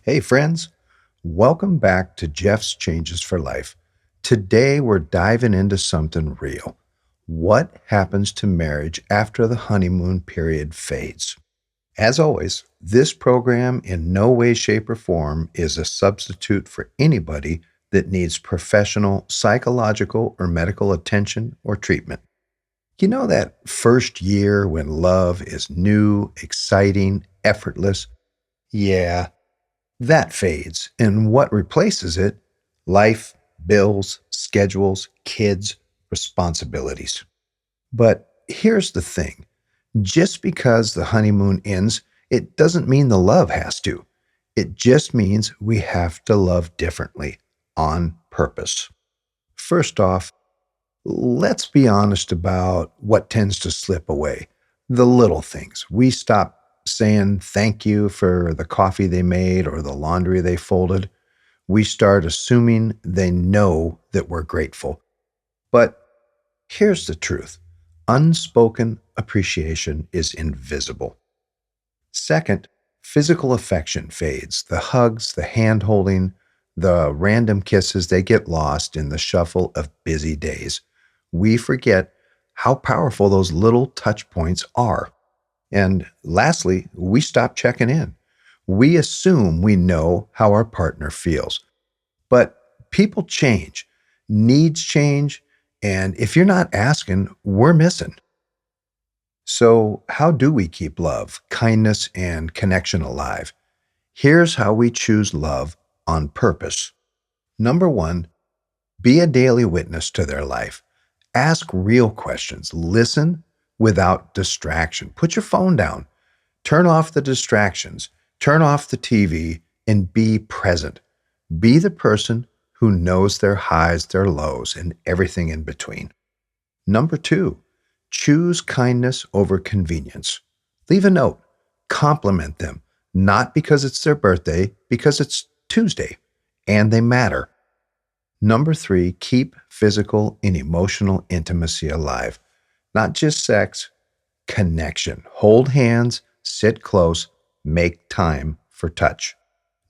Hey, friends. Welcome back to Jeff's Changes for Life. Today, we're diving into something real. What happens to marriage after the honeymoon period fades? As always, this program in no way, shape, or form is a substitute for anybody that needs professional psychological or medical attention or treatment. You know that first year when love is new, exciting, effortless? Yeah, that fades, and what replaces it? Life, bills, schedules, kids, responsibilities. But here's the thing, just because the honeymoon ends, it doesn't mean the love has to. It just means we have to love differently, on purpose. First off, let's be honest about what tends to slip away. The little things. We stop saying thank you for the coffee they made or the laundry they folded. We start assuming they know that we're grateful. But here's the truth, unspoken appreciation is invisible. Second, physical affection fades. The hugs, the hand holding, the random kisses, they get lost in the shuffle of busy days. We forget how powerful those little touch points are. And lastly, we stop checking in. We assume we know how our partner feels. But people change, needs change, and if you're not asking, we're missing. So, how do we keep love, kindness, and connection alive? Here's how we choose love on purpose. Number one, be a daily witness to their life. Ask real questions. Listen without distraction. Put your phone down. Turn off the distractions. Turn off the TV and be present. Be the person who knows their highs, their lows, and everything in between. Number two, choose kindness over convenience. Leave a note. Compliment them, not because it's their birthday, because it's Tuesday and they matter. Number three, keep physical and emotional intimacy alive. Not just sex, connection. Hold hands, sit close, make time for touch.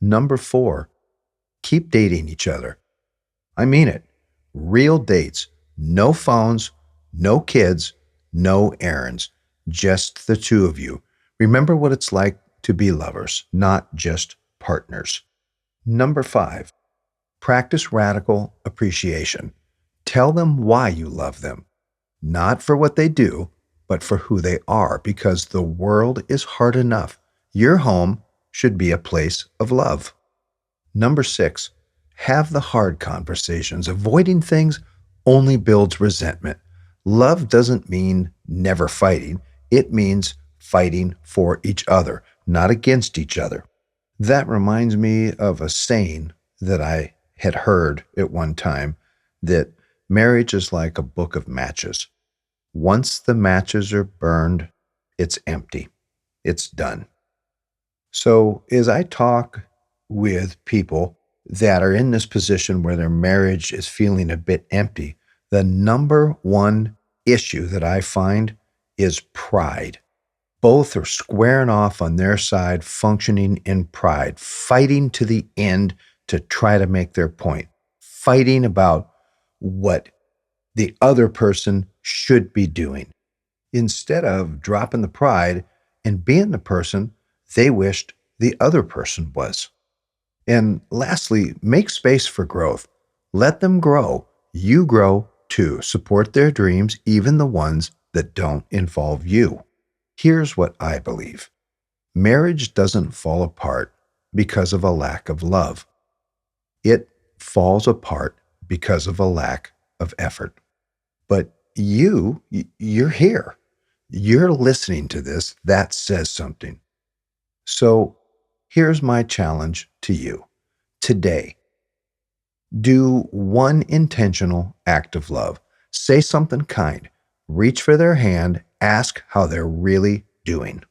Number four, keep dating each other. I mean it. Real dates. No phones, no kids, no errands. Just the two of you. Remember what it's like to be lovers, not just partners. Number five, practice radical appreciation. Tell them why you love them, not for what they do, but for who they are, because the world is hard enough. Your home should be a place of love. Number six, have the hard conversations. Avoiding things only builds resentment. Love doesn't mean never fighting, it means fighting for each other, not against each other. That reminds me of a saying that I had heard at one time, that marriage is like a book of matches. Once the matches are burned, it's empty. It's done. So, as I talk with people that are in this position where their marriage is feeling a bit empty, the number one issue that I find is pride. Both are squaring off on their side, functioning in pride, fighting to the end to try to make their point, fighting about what the other person should be doing, instead of dropping the pride and being the person they wished the other person was. And lastly, make space for growth. Let them grow. You grow too. Support their dreams, even the ones that don't involve you. Here's what I believe, marriage doesn't fall apart because of a lack of love, it falls apart because of a lack of effort. But you're here. You're listening to this. That says something. So here's my challenge to you today. Do one intentional act of love. Say something kind. Reach for their hand. Ask how they're really doing.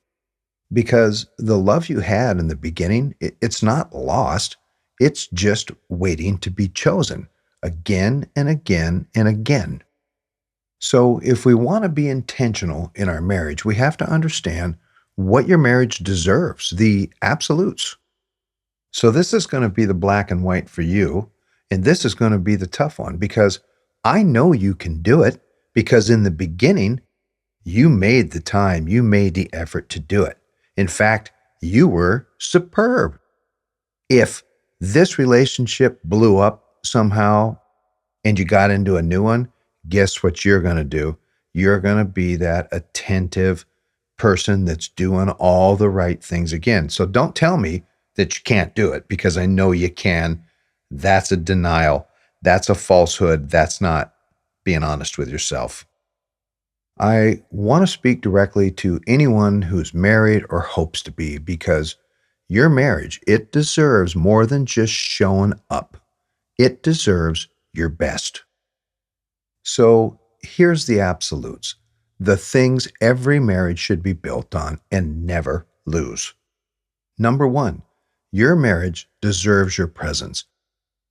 Because the love you had in the beginning, it's not lost. It's just waiting to be chosen again and again and again. So, if we want to be intentional in our marriage, we have to understand what your marriage deserves, the absolutes. So this is going to be the black and white for you. And this is going to be the tough one because I know you can do it because in the beginning, you made the time, you made the effort to do it. In fact, you were superb. If this relationship blew up somehow and you got into a new one, guess what you're going to do? You're going to be that attentive person that's doing all the right things again. So don't tell me that you can't do it because I know you can. That's a denial. That's a falsehood. That's not being honest with yourself. I want to speak directly to anyone who's married or hopes to be because your marriage, it deserves more than just showing up. It deserves your best. So here's the absolutes, the things every marriage should be built on and never lose. Number one, your marriage deserves your presence,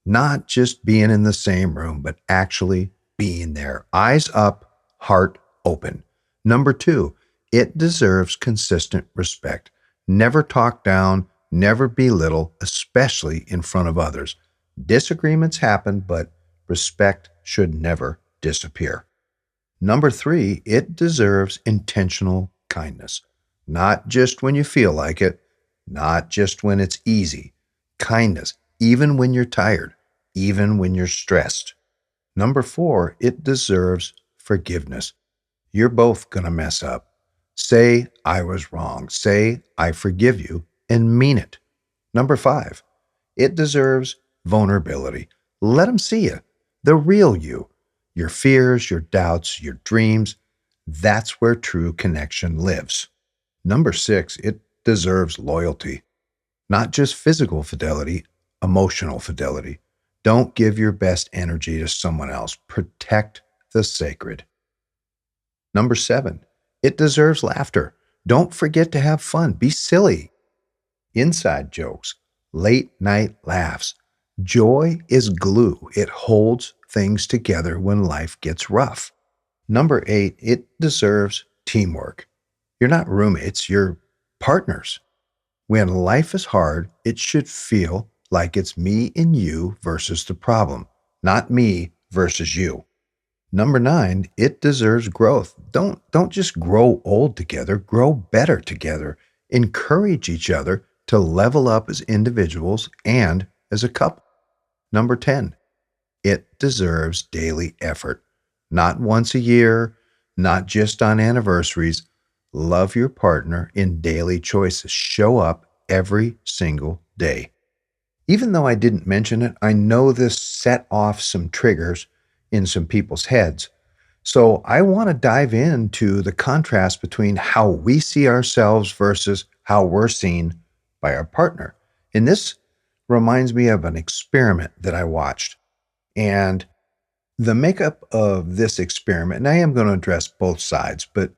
not just being in the same room, but actually being there, eyes up, heart open. Number two, it deserves consistent respect. Never talk down, never belittle, especially in front of others. Disagreements happen, but respect should never disappear. Number three, it deserves intentional kindness. Not just when you feel like it, not just when it's easy. Kindness, even when you're tired, even when you're stressed. Number four, it deserves forgiveness. You're both going to mess up. Say, I was wrong. Say, I forgive you, and mean it. Number five, it deserves vulnerability. Let them see you, the real you, your fears, your doubts, your dreams. That's where true connection lives. Number six, it deserves loyalty, not just physical fidelity, emotional fidelity. Don't give your best energy to someone else. Protect the sacred. Number seven, it deserves laughter. Don't forget to have fun. Be silly. Inside jokes, late night laughs. Joy is glue. It holds things together when life gets rough. Number eight, it deserves teamwork. You're not roommates, you're partners. When life is hard, it should feel like it's me and you versus the problem, not me versus you. Number nine, it deserves growth. Don't just grow old together, grow better together. Encourage each other to level up as individuals and as a couple. Number 10, it deserves daily effort. Not once a year, not just on anniversaries. Love your partner in daily choices. Show up every single day. Even though I didn't mention it, I know this set off some triggers in some people's heads. So I want to dive into the contrast between how we see ourselves versus how we're seen by our partner. And this reminds me of an experiment that I watched. And the makeup of this experiment, and I am going to address both sides, but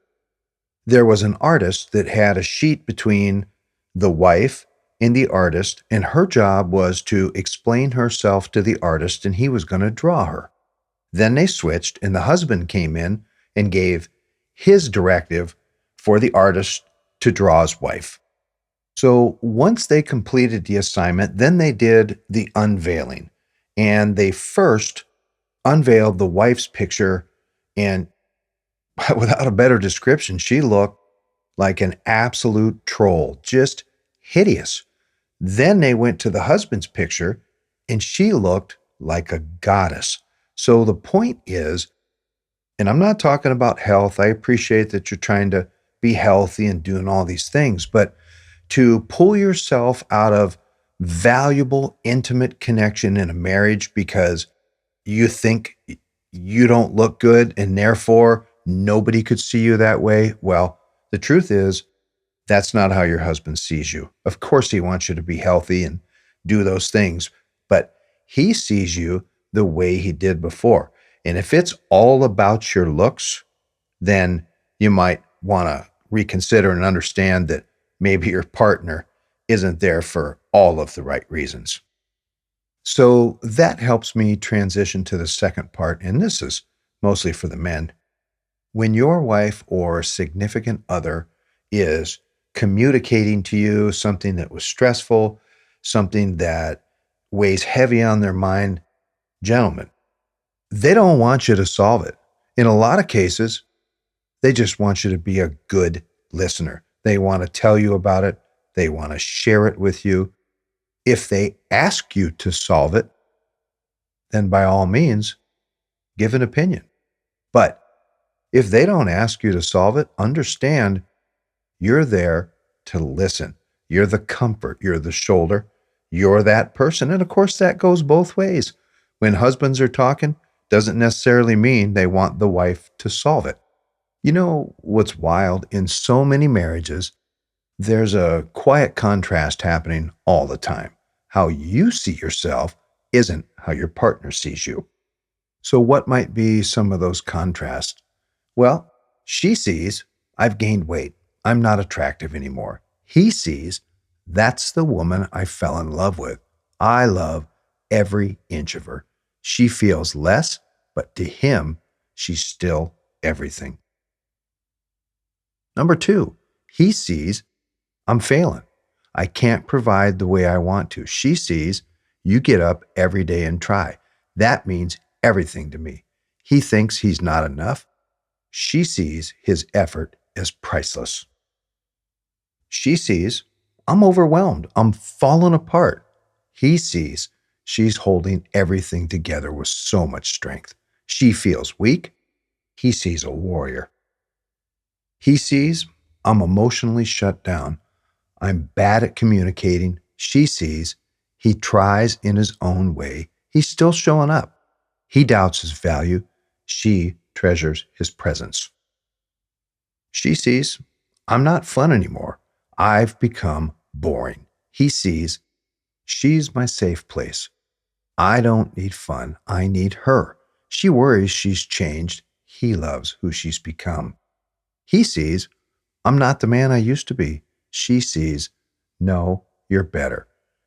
there was an artist that had a sheet between the wife and the artist, and her job was to explain herself to the artist, and he was going to draw her. Then they switched, and the husband came in and gave his directive for the artist to draw his wife. So once they completed the assignment, then they did the unveiling. And they first unveiled the wife's picture, and without a better description, she looked like an absolute troll, just hideous. Then they went to the husband's picture, and she looked like a goddess. So the point is, and I'm not talking about health, I appreciate that you're trying to be healthy and doing all these things, but to pull yourself out of valuable, intimate connection in a marriage because you think you don't look good and therefore nobody could see you that way. Well, the truth is, that's not how your husband sees you. Of course, he wants you to be healthy and do those things, but he sees you the way he did before. And if it's all about your looks, then you might want to reconsider and understand that maybe your partner isn't there for all of the right reasons. So that helps me transition to the second part, and this is mostly for the men. When your wife or significant other is communicating to you something that was stressful, something that weighs heavy on their mind, gentlemen, they don't want you to solve it. In a lot of cases, they just want you to be a good listener. They want to tell you about it. They want to share it with you. If they ask you to solve it, then by all means, give an opinion. But if they don't ask you to solve it, understand you're there to listen. You're the comfort. You're the shoulder. You're that person. And of course, that goes both ways. When husbands are talking, doesn't necessarily mean they want the wife to solve it. You know what's wild? In so many marriages, there's a quiet contrast happening all the time. How you see yourself isn't how your partner sees you. So, what might be some of those contrasts? Well, she sees, I've gained weight. I'm not attractive anymore. He sees, that's the woman I fell in love with. I love every inch of her. She feels less, but to him, she's still everything. Number two, he sees, I'm failing. I can't provide the way I want to. She sees, you get up every day and try. That means everything to me. He thinks he's not enough. She sees his effort as priceless. She sees, I'm overwhelmed. I'm falling apart. He sees, she's holding everything together with so much strength. She feels weak. He sees a warrior. He sees, I'm emotionally shut down. I'm bad at communicating. She sees, he tries in his own way. He's still showing up. He doubts his value. She treasures his presence. She sees, I'm not fun anymore. I've become boring. He sees, she's my safe place. I don't need fun. I need her. She worries she's changed. He loves who she's become. He sees, I'm not the man I used to be. She sees, no, you're better.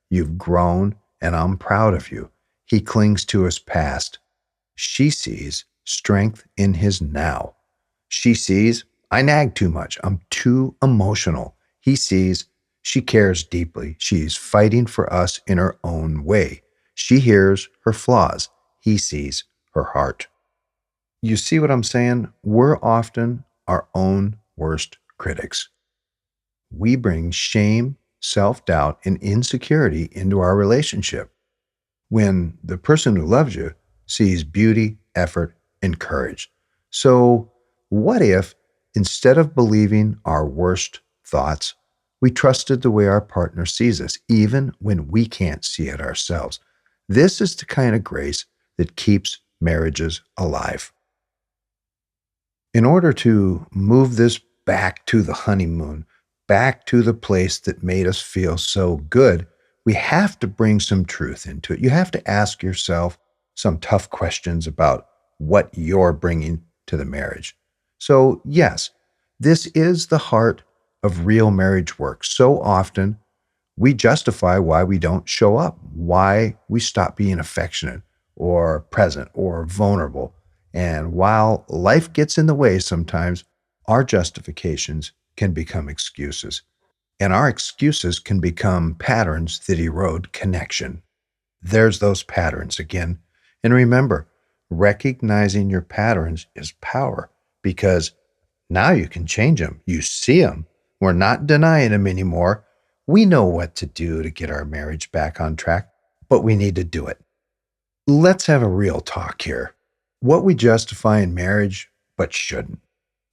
You've grown, and I'm proud of you. He clings to his past. She sees strength in his now. She sees, I nag too much. I'm too emotional. He sees, she cares deeply. She's fighting for us in her own way. She hears her flaws. He sees her heart. You see what I'm saying? We're often our own worst critics. We bring shame, self-doubt, and insecurity into our relationship when the person who loves you sees beauty, effort, and courage. So, what if instead of believing our worst thoughts, we trusted the way our partner sees us, even when we can't see it ourselves? This is the kind of grace that keeps marriages alive. In order to move this back to the honeymoon, back to the place that made us feel so good, we have to bring some truth into it. You have to ask yourself some tough questions about what you're bringing to the marriage. So, yes, this is the heart of real marriage work. So often, we justify why we don't show up, why we stop being affectionate or present or vulnerable. And while life gets in the way sometimes, our justifications can become excuses. And our excuses can become patterns that erode connection. There's those patterns again. And remember, recognizing your patterns is power because now you can change them. You see them. We're not denying them anymore. We know what to do to get our marriage back on track, but we need to do it. Let's have a real talk here. What we justify in marriage, but shouldn't.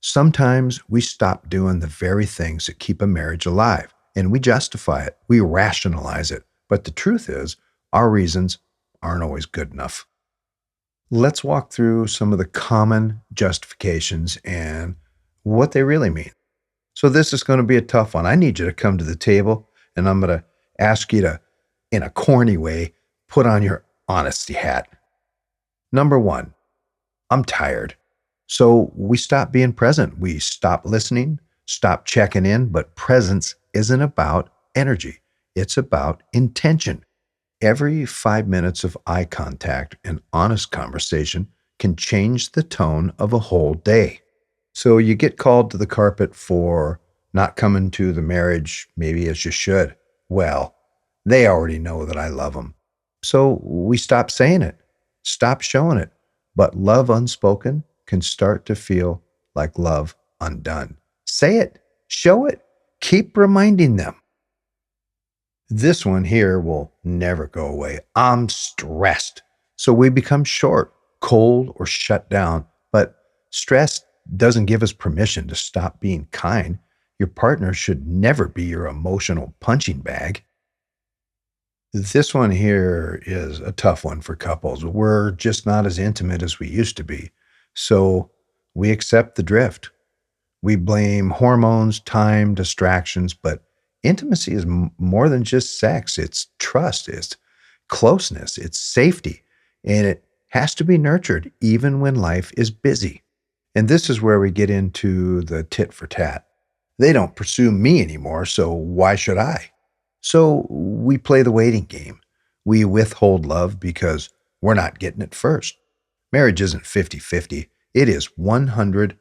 Sometimes we stop doing the very things that keep a marriage alive, and we justify it. We rationalize it. But the truth is, our reasons aren't always good enough. Let's walk through some of the common justifications and what they really mean. So this is going to be a tough one. I need you to come to the table, and I'm going to ask you to, in a corny way, put on your honesty hat. Number one, I'm tired. So we stop being present. We stop listening, stop checking in, but presence isn't about energy. It's about intention. Every 5 minutes of eye contact and honest conversation can change the tone of a whole day. So you get called to the carpet for not coming to the marriage maybe as you should. Well, They already know that I love them. So we stop saying it, stop showing it. But love unspoken can start to feel like love undone. Say it, show it, keep reminding them. This one here will never go away. I'm stressed. So we become short, cold, or shut down. But stress doesn't give us permission to stop being kind. Your partner should never be your emotional punching bag. This one here is a tough one for couples. We're just not as intimate as we used to be. So we accept the drift. We blame hormones, time, distractions, but intimacy is more than just sex. It's trust, it's closeness, it's safety, and it has to be nurtured even when life is busy. And this is where we get into the tit for tat. They don't pursue me anymore, so why should I? So we play the waiting game. We withhold love because we're not getting it first. Marriage isn't 50-50. It is 100%.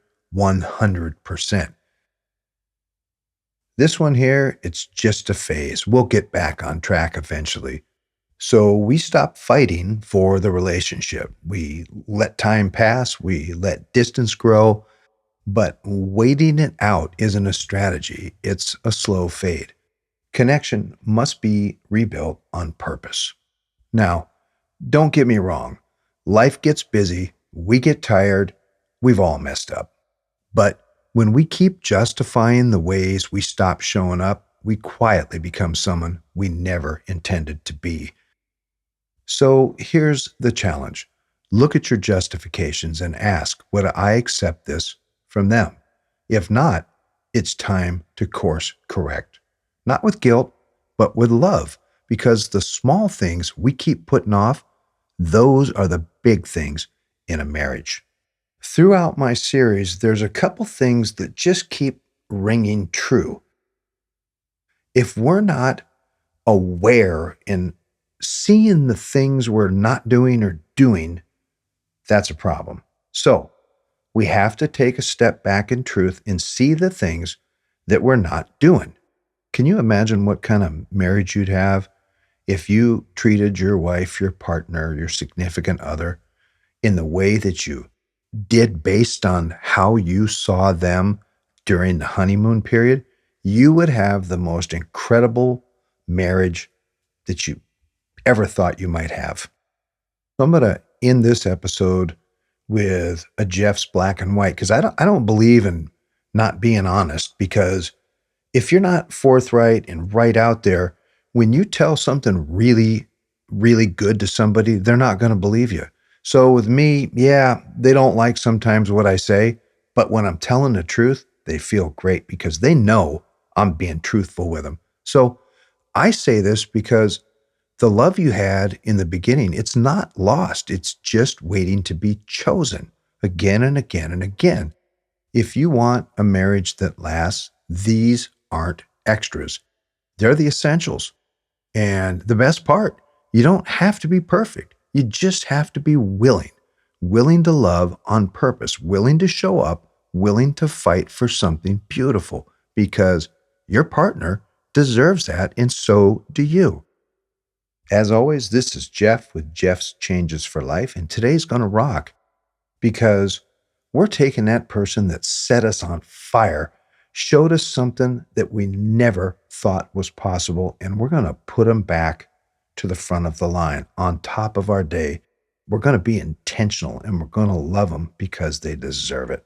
This one here, it's just a phase. We'll get back on track eventually. So we stop fighting for the relationship. We let time pass, we let distance grow, but waiting it out isn't a strategy, it's a slow fade. Connection must be rebuilt on purpose. Now, don't get me wrong. Life gets busy, we get tired, we've all messed up. But when we keep justifying the ways we stop showing up, we quietly become someone we never intended to be. So here's the challenge. Look at your justifications and ask, would I accept this from them? If not, it's time to course correct. Not with guilt, but with love, because the small things we keep putting off, those are the big things in a marriage. Throughout my series, there's a couple things that just keep ringing true. If we're not aware and seeing the things we're not doing or doing, that's a problem. So we have to take a step back in truth and see the things that we're not doing. Can you imagine what kind of marriage you'd have if you treated your wife, your partner, your significant other in the way that you did based on how you saw them during the honeymoon period? You would have the most incredible marriage that you ever thought you might have. So I'm going to end this episode with a Jeff's black and white because I don't believe in not being honest, because if you're not forthright and right out there, when you tell something really, really good to somebody, they're not going to believe you. So with me, yeah, they don't like sometimes what I say, but when I'm telling the truth, they feel great because they know I'm being truthful with them. So I say this because the love you had in the beginning, it's not lost. It's just waiting to be chosen again and again and again. If you want a marriage that lasts, these aren't extras. They're the essentials. And the best part, you don't have to be perfect. You just have to be willing to love on purpose, willing to show up, willing to fight for something beautiful, because your partner deserves that, and so do you. As always, this is Jeff with Jeff's Changes for Life, and today's going to rock because we're taking that person that set us on fire, showed us something that we never thought was possible, and we're going to put them back to the front of the line on top of our day. We're going to be intentional and we're going to love them because they deserve it.